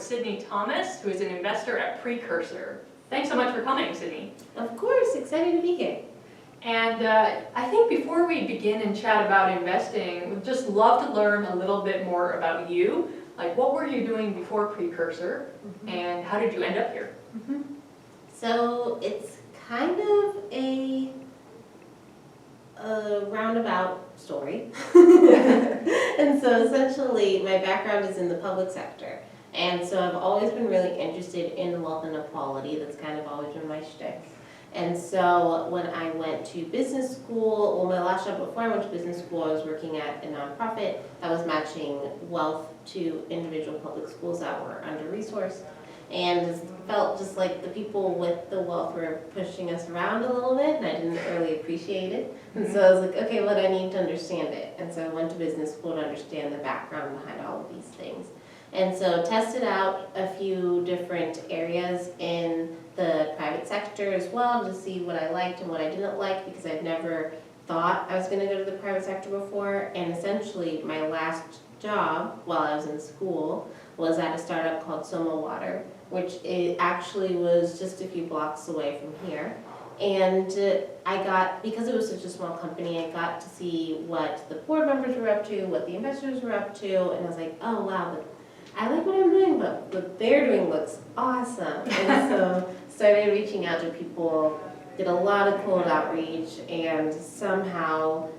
Sydney Thomas, who is an investor at Precursor. Thanks so much for coming, Sydney. Of course, excited to be here. And I think before we begin and chat about investing, we'd just love to learn a little bit more about you. Like, what were you doing before Precursor, and how did you end up here? So it's kind of a roundabout story. And so essentially my background is in the public sector. And so I've always been really interested in wealth inequality. That's kind of always been my shtick. And so when I went to business school, well, my last job before I went to business school, I was working at a nonprofit that was matching wealth to individual public schools that were under-resourced. And it felt just like the people with the wealth were pushing us around a little bit, and I didn't really appreciate it. And so I was like, okay, well, I need to understand it. And so I went to business school to understand the background behind all of these things. And so tested out a few different areas in the private sector as well to see what I liked and what I didn't like, because I've never thought I was going to go to the private sector before. And essentially my last job while I was in school was at a startup called Soma Water, which it actually was just a few blocks away from here. And because it was such a small company, I got to see what the board members were up to, what the investors were up to, and I was like, oh wow, I like what I'm doing, but what they're doing looks awesome. And so started reaching out to people, did a lot of cold outreach, and somehow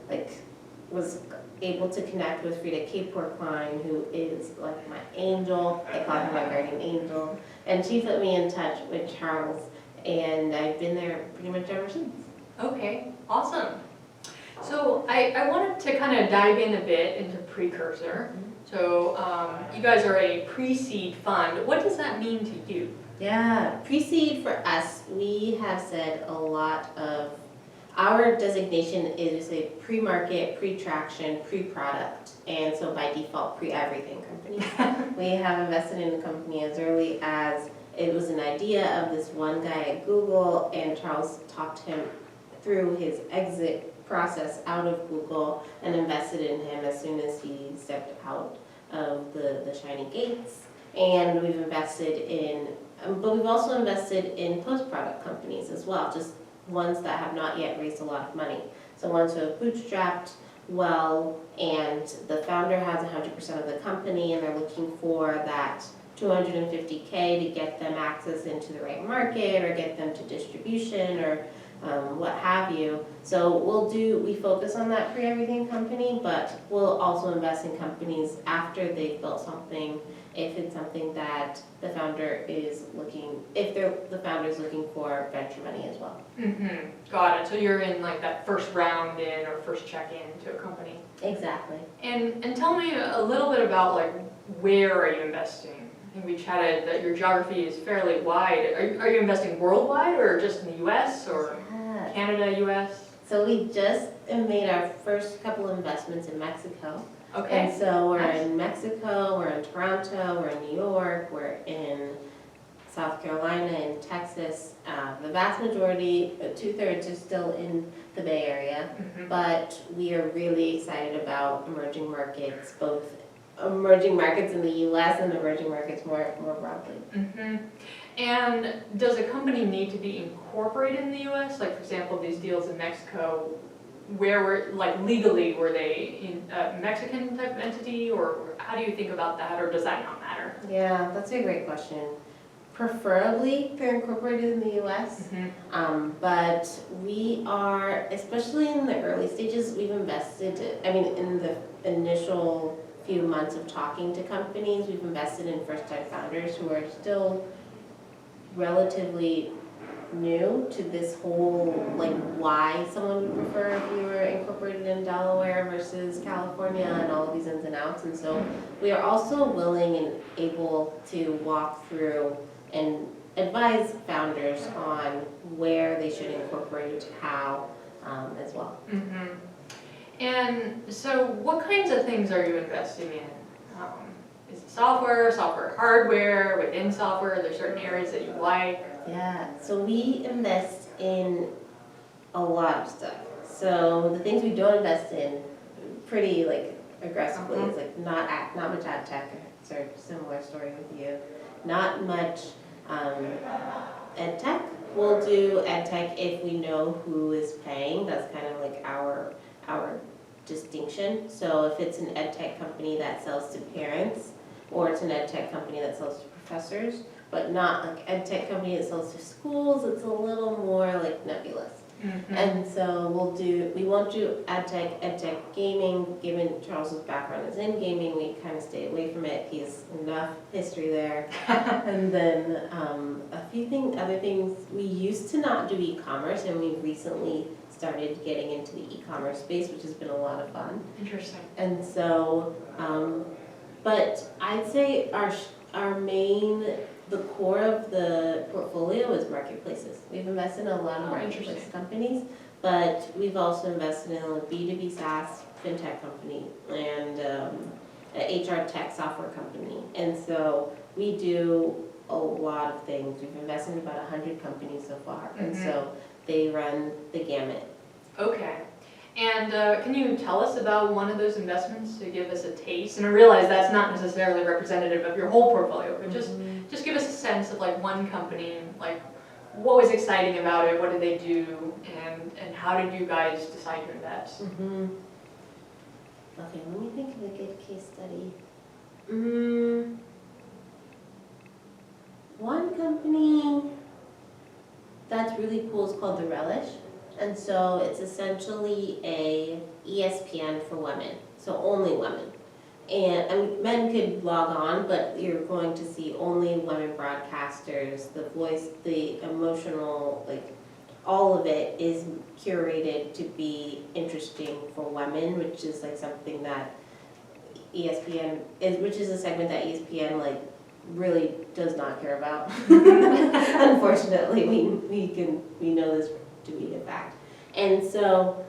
was able to connect with Frida K-Porkline, who is like my angel. I call her my guardian angel. And she put me in touch with Charles, and I've been there pretty much ever since. Okay, awesome. So I wanted to kind of dive in a bit into Precursor. So you guys are a pre-seed fund. What does that mean to you? Yeah, pre-seed for us, we have said a lot of, our designation is a pre-market, pre-traction, pre-product, and so by default, pre-everything company. We have invested in the company as early as it was an idea of this one guy at Google, and Charles talked him through his exit process out of Google and invested in him as soon as he stepped out of the shiny gates. And we've invested in, but we've also invested in post-product companies as well, just ones that have not yet raised a lot of money. So ones who have bootstrapped well, and the founder has 100% of the company, and they're looking for that $250K to get them access into the right market or get them to distribution or what have you. So we focus on that pre-everything company, but we'll also invest in companies after they've built something, if it's something that the founder is looking, the founder is looking for venture money as well. Got it. So you're in like that first round in or first check in to a company. Exactly. And tell me a little bit about like, where are you investing? I think we chatted that your geography is fairly wide. Are you investing worldwide or just in the US or Canada, US? So we just made our first couple of investments in Mexico. Okay. And so we're in Mexico, we're in Toronto, we're in New York, we're in South Carolina, in Texas. The vast majority, 2/3 is still in the Bay Area, but we are really excited about emerging markets, both emerging markets in the US and emerging markets more broadly. And does a company need to be incorporated in the US? Like, for example, these deals in Mexico, legally, were they in a Mexican type of entity, or how do you think about that, or does that not matter? Yeah, that's a great question. Preferably they're incorporated in the US, but we are, especially in the early stages, we've invested, in the initial few months of talking to companies, we've invested in first-time founders who are still relatively new to this whole, why someone would prefer if you were incorporated in Delaware versus California and all of these ins and outs. And so we are also willing and able to walk through and advise founders on where they should incorporate, how, as well. And so what kinds of things are you investing in? Is it software, hardware, within software? Are there certain areas that you like? Yeah, so we invest in a lot of stuff. So the things we don't invest in pretty aggressively is not much ad tech. It's a similar story with you. not much ed tech. We'll do ed tech if we know who is paying. That's kind of like our distinction. So if it's an ed tech company that sells to parents, or it's an ed tech company that sells to professors, but not like ed tech company that sells to schools, it's a little more like nebulous. Mm-hmm. And so we won't do ed tech gaming. Given Charles's background is in gaming, we kind of stay away from it. He's enough history there. And then other things, we used to not do e-commerce, and we recently started getting into the e-commerce space, which has been a lot of fun. Interesting. And so, but I'd say the core of the portfolio is marketplaces. We've invested in a lot of marketplace companies, but we've also invested in a B2B SaaS fintech company and an HR tech software company. And so we do a lot of things. We've invested in about 100 companies so far. Mm-hmm. And so they run the gamut. Okay. And can you tell us about one of those investments to give us a taste? And I realize that's not necessarily representative of your whole portfolio, but just give us a sense of like one company, like what was exciting about it, what did they do, and how did you guys decide to invest? Mm-hmm. Okay, let me think of a good case study. One company that's really cool is called the Relish. And so it's essentially a ESPN for women, so only women. And I mean, men could log on, but you're going to see only women broadcasters. The voice, the emotional, like all of it is curated to be interesting for women, which is like something that ESPN is, which is a segment that ESPN like really does not care about. Unfortunately, we know this to be a fact. And so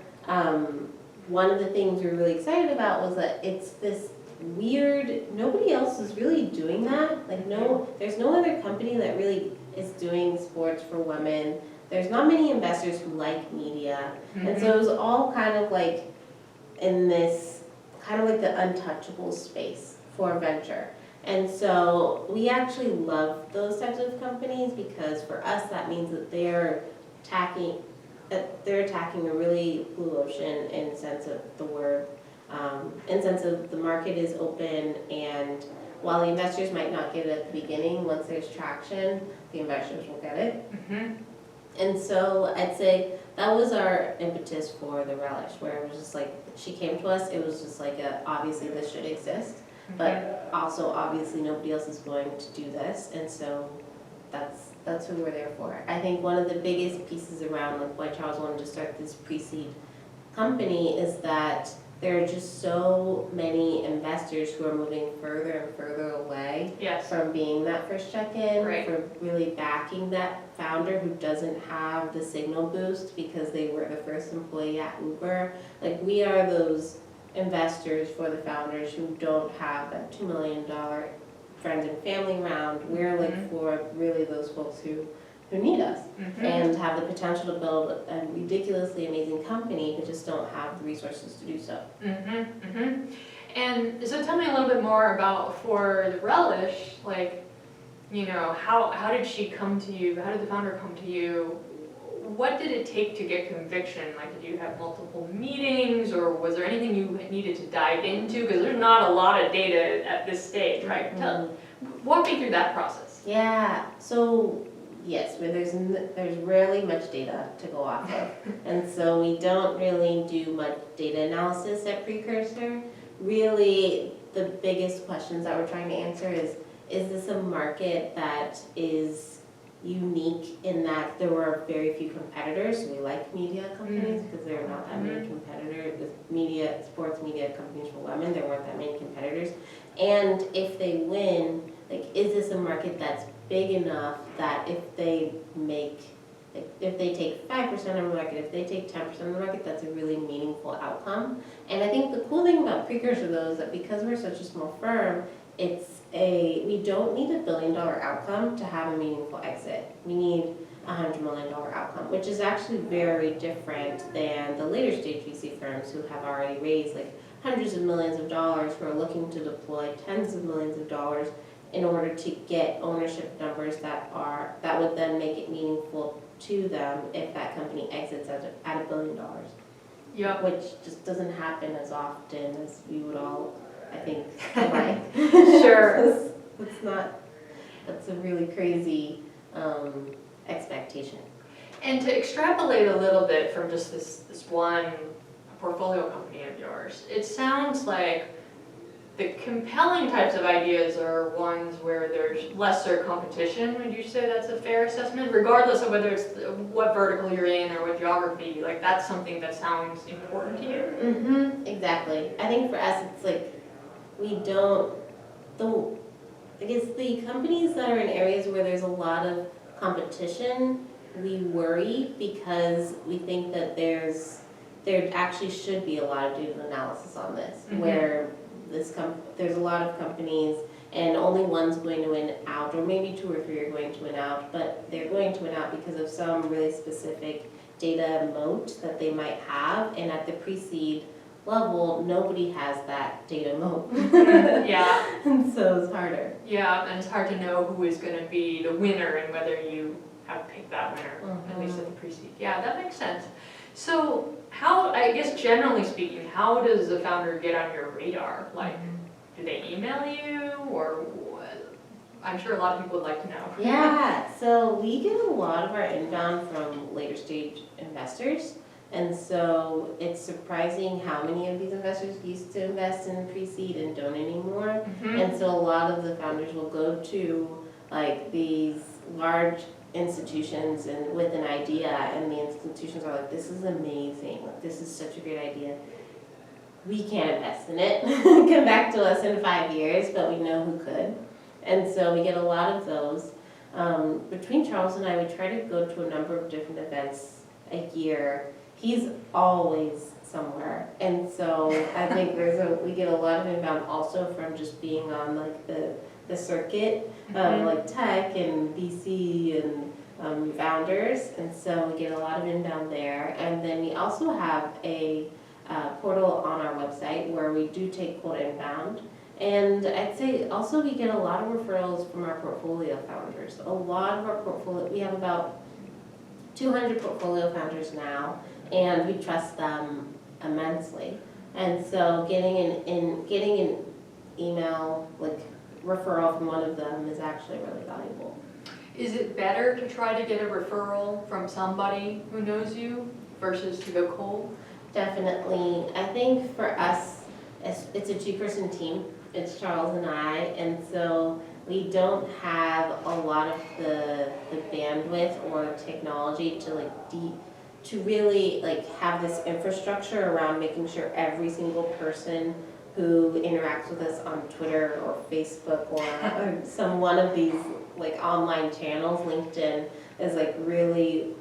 one of the things we were really excited about was that it's this weird, nobody else is really doing that. Like there's no other company that really is doing sports for women. There's not many investors who like media. Mm-hmm. And so it was all kind of like in this, kind of like the untouchable space for venture. And so we actually love those types of companies because for us that means that they're attacking a really blue ocean in sense of the word, in sense of the market is open, and while the investors might not get it at the beginning, once there's traction, the investors will get it. Mm-hmm. And so I'd say that was our impetus for the Relish, where it was just like, she came to us, it was just like obviously this should exist, but also obviously nobody else is going to do this, and so that's who we're there for. I think one of the biggest pieces around like why Charles wanted to start this pre-seed company is that there are just so many investors who are moving further and further away from being that first check-in, from really backing that founder who doesn't have the signal boost because they were the first employee at Uber. Like we are those investors for the founders who don't have that $2 million friends and family round. We're like for really those folks who need us and have the potential to build a ridiculously amazing company but just don't have the resources to do so. And so tell me a little bit more about, for the Relish, like, you know, how did she come to you? How did the founder come to you? What did it take to get conviction? Like, did you have multiple meetings, or was there anything you needed to dive into? Because there's not a lot of data at this stage, right? Walk me through that process. Yeah, so yes, there's rarely much data to go off of. And so we don't really do much data analysis at Precursor. Really, the biggest questions that we're trying to answer is this a market that is unique in that there were very few competitors? We like media companies because there are not that many competitors. With sports media companies for women, there weren't that many competitors. And if they win, like, is this a market that's big enough that if they take 5% of the market, if they take 10% of the market, that's a really meaningful outcome. And I think the cool thing about Precursor though is that because we're such a small firm, we don't need $1 billion outcome to have a meaningful exit. We need $100 million outcome, which is actually very different than the later stage VC firms who have already raised like hundreds of millions of dollars, who are looking to deploy tens of millions of dollars in order to get ownership numbers that would then make it meaningful to them if that company exits at $1 billion. Yep. Which just doesn't happen as often as we would all, I think, like. Sure. That's a really crazy expectation. And to extrapolate a little bit from just this one portfolio company of yours, it sounds like the compelling types of ideas are ones where there's lesser competition. Would you say that's a fair assessment? Regardless of whether it's what vertical you're in or what geography, like that's something that sounds important to you? Mm-hmm, exactly. I think for us it's like I guess the companies that are in areas where there's a lot of competition, we worry because we think that there actually should be a lot of data analysis on this, where there's a lot of companies and only one's going to win out, or maybe 2 or 3 are going to win out, but they're going to win out because of some really specific data moat that they might have, and at the pre-seed level, nobody has that data moat. Yeah. And so it's harder. Yeah, and it's hard to know who is going to be the winner and whether you have picked that winner, at least at the pre-seed. Yeah, that makes sense. So how, I guess generally speaking, how does the founder get on your radar? Like, do they email you, or what? I'm sure a lot of people would like to know. Yeah, so we get a lot of our inbound from later stage investors. And so it's surprising how many of these investors used to invest in pre-seed and don't anymore. And so a lot of the founders will go to like these large institutions and with an idea, and the institutions are like, this is amazing, like, this is such a great idea. We can't invest in it. Come back to us in 5 years, but we know who could. And so we get a lot of those. Between Charles and I, we try to go to a number of different events a year. He's always somewhere, and so I think we get a lot of inbound also from just being on like the circuit of like tech and VC and founders, and so we get a lot of inbound there. And then we also have a portal on our website where we do take cold inbound. And I'd say also we get a lot of referrals from our portfolio founders. A lot of our portfolio, we have about 200 portfolio founders now, and we trust them immensely. And so getting an email like referral from one of them is actually really valuable. Is it better to try to get a referral from somebody who knows you versus to go cold? Definitely. I think for us, it's a 2-person team. It's Charles and I, and so we don't have a lot of the bandwidth or technology to really like have this infrastructure around making sure every single person who interacts with us on Twitter or Facebook or some one of these like online channels, LinkedIn, is like really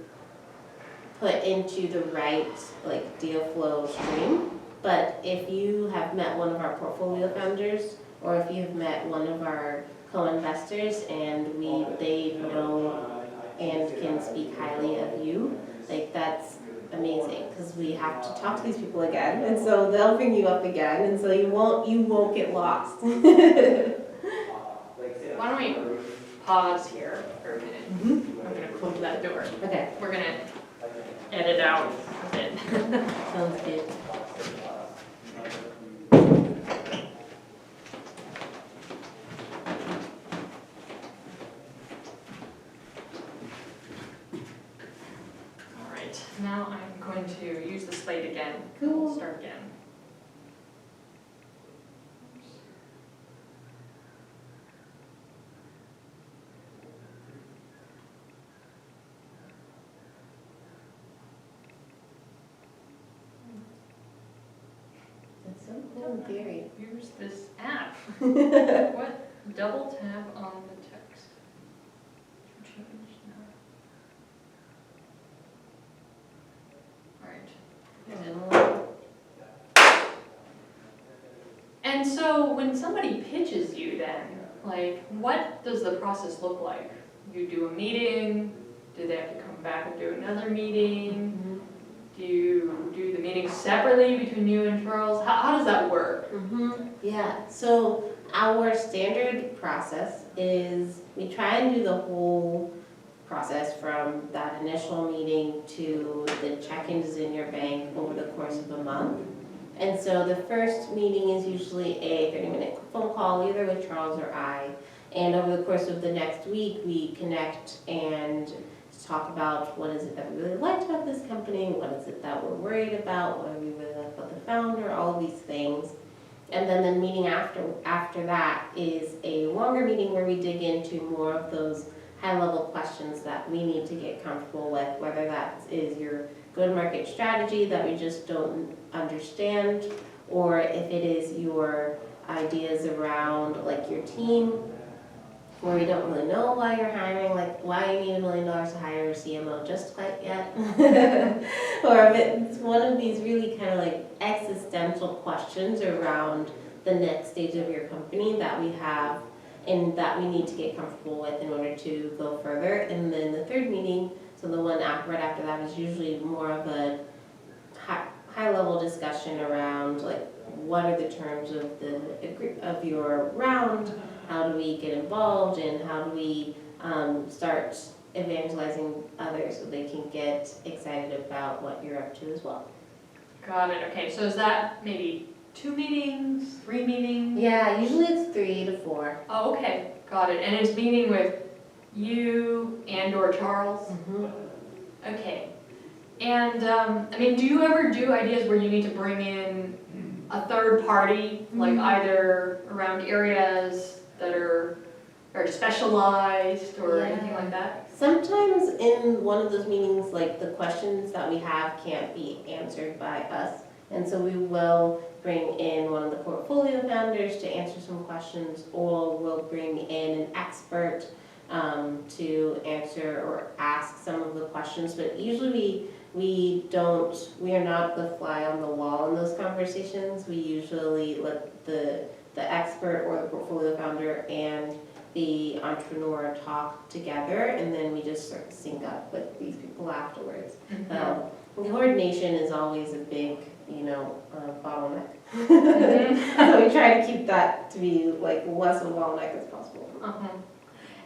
put into the right like deal flow stream. But if you have met one of our portfolio founders, or if you've met one of our co-investors and they know and can speak highly of you, like that's amazing, because we have to talk to these people again, and so they'll bring you up again, and so you won't get lost. Why don't we pause here for a minute? I'm gonna close that door. Okay, We're gonna edit out a bit. sounds good. Now I'm going to use the slate again. Cool. We'll start again. That's so cool in theory. Here's this app. What? Double tap on the text. Change now. And so when somebody pitches you then, like what does the process look like? You do a meeting, do they have to come back and do another meeting? Do you do the meeting separately between you and Charles? How does that work? Yeah, so Our standard process is we try and do the whole process from that initial meeting to the check-ins in your bank over the course of a month. And so the first meeting is usually a 30-minute phone call, either with Charles or I. And over the course of the next week, we connect and talk about what is it that we really liked about this company, what is it that we're worried about, what do we really like about the founder, all of these things. And then the meeting after that is a longer meeting where we dig into more of those high-level questions that we need to get comfortable with, whether that is your go-to-market strategy that we just don't understand, or if it is your ideas around like your team, where we don't really know why you're hiring, like why you need $1 million to hire a CMO just quite yet. Or if it's one of these really kind of like existential questions around the next stage of your company that we have and that we need to get comfortable with in order to go further. And then the third meeting, so the one right after that, is usually more of a high-level discussion around like what are the terms of your round, how do we get involved, and how do we start evangelizing others so they can get excited about what you're up to as well. Got it, okay, so is that maybe 2 meetings, 3 meetings? Yeah, usually it's 3 to 4. Oh, okay, got it, and it's meeting with you and or Charles? Mm-hmm. Okay, and I mean, do you ever do ideas where you need to bring in a third party, like either around areas that are specialized or anything like that? Sometimes in one of those meetings, like the questions that we have can't be answered by us. And so we will bring in one of the portfolio founders to answer some questions, or we'll bring in an expert to answer or ask some of the questions. But usually we are not the fly on the wall in those conversations. We usually let the expert or the portfolio founder and the entrepreneur talk together, and then we just sort of sync up with these people afterwards. Coordination is always a big, bottleneck. So we try to keep that to be like less of a bottleneck as possible.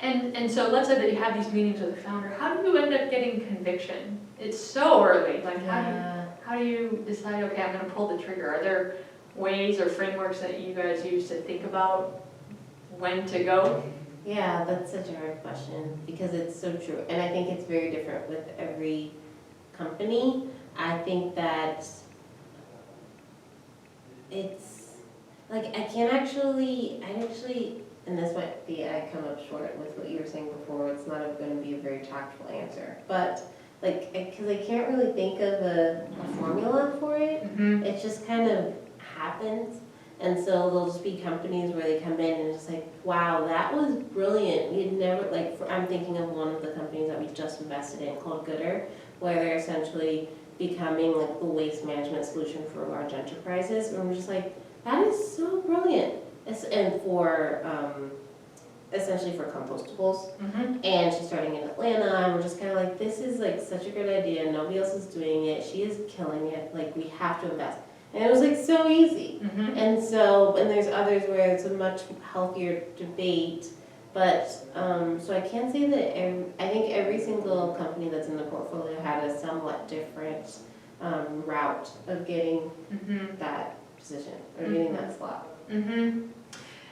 And so let's say that you have these meetings with the founder. How do you end up getting conviction? It's so early. Like how do you decide? Okay, I'm going to pull the trigger. Are there ways or frameworks that you guys use to think about when to go? Yeah, that's such a hard question because it's so true. And I think it's very different with every company. I think that it's like I actually, and this might be, I come up short with what you were saying before, it's not going to be a very tactful answer. But like, because I can't really think of a formula for it. It just kind of happens. And so there'll just be companies where they come in and it's like, wow, that was brilliant. We had never, I'm thinking of one of the companies that we just invested in called Gooder, where they're essentially becoming like the waste management solution for large enterprises. And we're just like, that is so brilliant. And for, essentially for compostables. And she's starting in Atlanta, and we're just kind of like, this is like such a good idea. Nobody else is doing it. She is killing it. Like, we have to invest. And it was like so easy. And there's others where it's a much healthier debate. But, so I can't say that I think every single company that's in the portfolio had a somewhat different route of getting that position or getting that slot.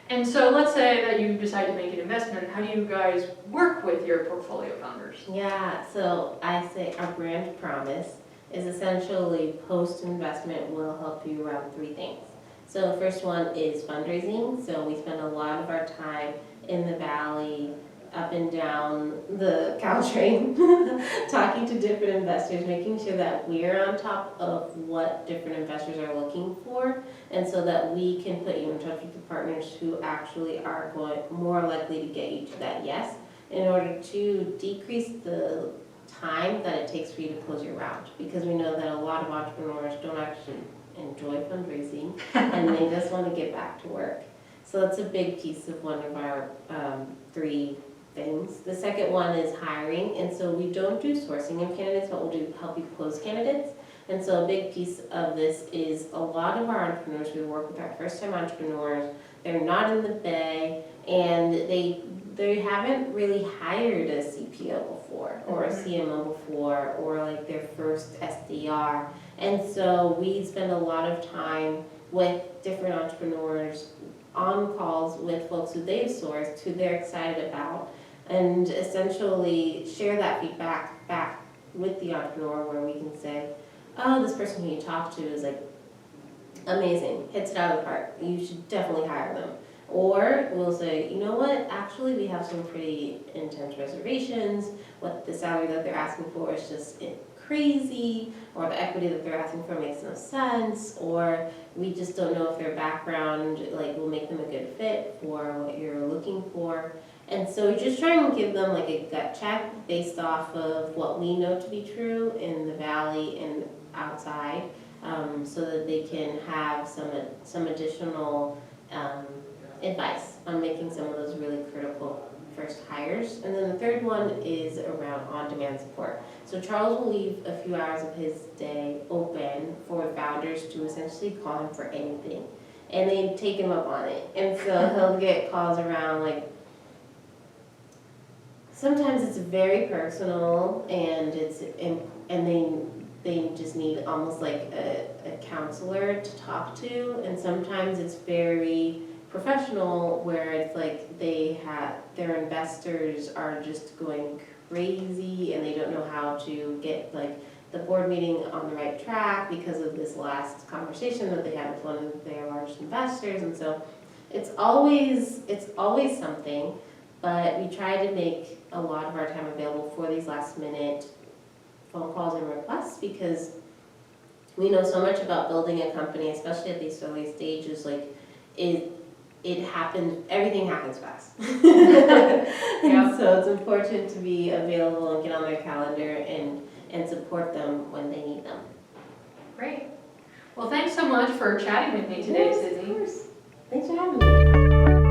And so let's say that you decide to make an investment. How do you guys work with your portfolio founders? Yeah, so I say our brand promise is essentially post-investment will help you around 3 things. So the first one is fundraising. So we spend a lot of our time in the valley, up and down the Caltrain, talking to different investors, making sure that we're on top of what different investors are looking for, and so that we can put you in touch with the partners who actually are more likely to get you to that yes, in order to decrease the time that it takes for you to close your round, because we know that a lot of entrepreneurs don't actually enjoy fundraising and they just want to get back to work. So that's a big piece of one of our 3 things. The second one is hiring, and so we don't do sourcing of candidates, but we'll help you close candidates. And so a big piece of this is a lot of our entrepreneurs, we work with our first-time entrepreneurs, they're not in the Bay, and they haven't really hired a CPO before, or a CMO before, or like their first SDR. And so we spend a lot of time with different entrepreneurs on calls with folks who they've sourced, who they're excited about, and essentially share that feedback back with the entrepreneur, where we can say, oh, this person who you talked to is like amazing, hits it out of the park, you should definitely hire them. Or we'll say, you know what, actually we have some pretty intense reservations, what the salary that they're asking for is just crazy, or the equity that they're asking for makes no sense, or we just don't know if their background like will make them a good fit for what you're looking for. And so we just try and give them like a gut check based off of what we know to be true in the Valley and outside, so that they can have some additional advice on making some of those really critical first hires. And then the third one is around on-demand support. So Charles will leave a few hours of his day open for founders to essentially call him for anything, and they take him up on it. And so he'll get calls around like, sometimes it's very personal, and they just need almost like a counselor to talk to, and sometimes it's very professional, where it's like their investors are just going crazy and they don't know how to get like the board meeting on the right track because of this last conversation that they had with one of their largest investors. And so it's always something, but we try to make a lot of our time available for these last minute phone calls and requests, because we know so much about building a company, especially at these early stages. Like it happens, everything happens fast. And so it's important to be available and get on their calendar and support them when they need them. Great. Well, thanks so much for chatting with me today, Yes, Susie. of course. Thanks for having me.